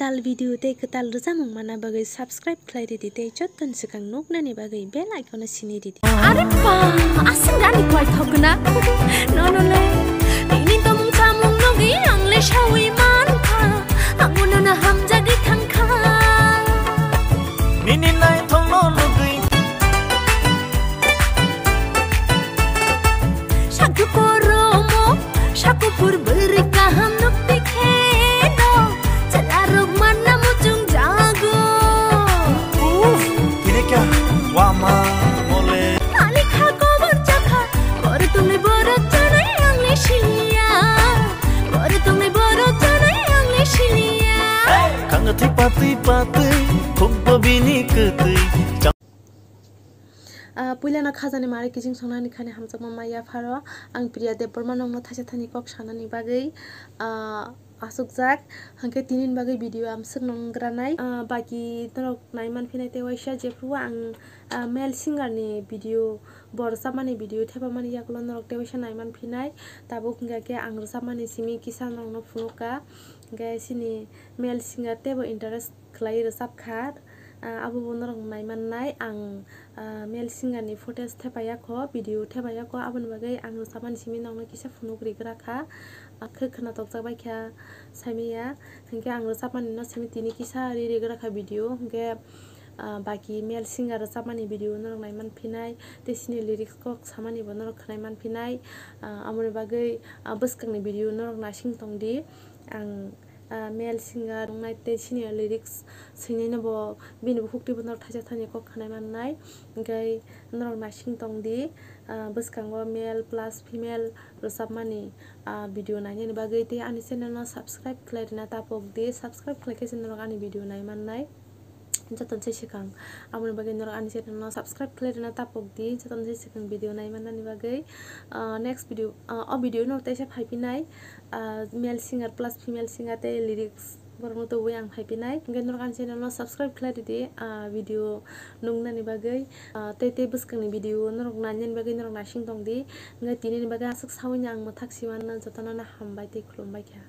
ketal video te ketal rujamung mana bagai subscribe khlai di te chotton sikang noknani bagai bell icon sini di. Are pa asing dani kwai thokna no le ini to mung samung nogi angle shawi man kha angun na hamjagi thangkha nini nai thong no nogi shaku koromo shaku pur beri kaham nok dikhe do chala mana mujung jago ini kya wama mole ali kha kobar chakha bor tumne bor chanai angle shilia bor tumne bor chanai angle shilia kang thi pati thum bini kutui पुइलाना खाजानि मारै किजिं संनानै खाने हामजामा माया फारो आं प्रिया दे परमानंनो थासे थानि कक सानानि बागै आसुकजाक हांके तिनिन बागै भिडियो आम सोंनंग्रानाय बाकी तरक नायमान फिनाय ते वाइसा जेफ्रु आं मेल सिंगारनि भिडियो बरसामानि भिडियो थेबामानि याकलो नरक ते वाइसा नायमान फिनाय ताबो खुंगाके आं रसामानि सिमी किसान रंनो फुनुका गे सिनि मेल सिंगार तेबो इंटरेस्ट खलाई रसाबखा abu bonor naiman nai ang mel singani footage thepayako video thepayako abon bagai ang saman simi nangno kisa funugri graka khkhna tokjabai kha samiya hingke ang saman no simi tini kisa ri graka video hingke baki mel singer samani video norok naiman phinai tesini lyrics ko samani bo norok khnaiman phinai amoni bagai buskangni video norok nasing tongdi ang male singer nai te sini lyrics sinina bo bini hukti bo norok thaja thani ko khanai mannai gai norok nasing tongdi buskango male plus female rosapmani video naini bagai te ani channel no subscribe khlaina tapok di subscribe khlaike channel ani video nai mannai जतन से सिखां आमन बागै नर आनि चैनल न सब्सक्राइब खालायना तापक दि जतन से सिखां भिडियो नाय माननानि बागै नेक्स्ट भिडियो भिडियो न तैसे फाइपिनाय male singer plus female singer ते लिरिक्स बरनो तो वे आं फाइपिनाय गै नर आनि चैनल न सब्सक्राइब खालायदि दि भिडियो नुंगनानि बागै ते बुस्कांनि भिडियो नरक नानिन बागै नरक नासिं दंदि गै तिनिनि बागै आसक सावैनि आं मथाक सिवान जतन ना हामबाय ते खुलुमबाय ख्या।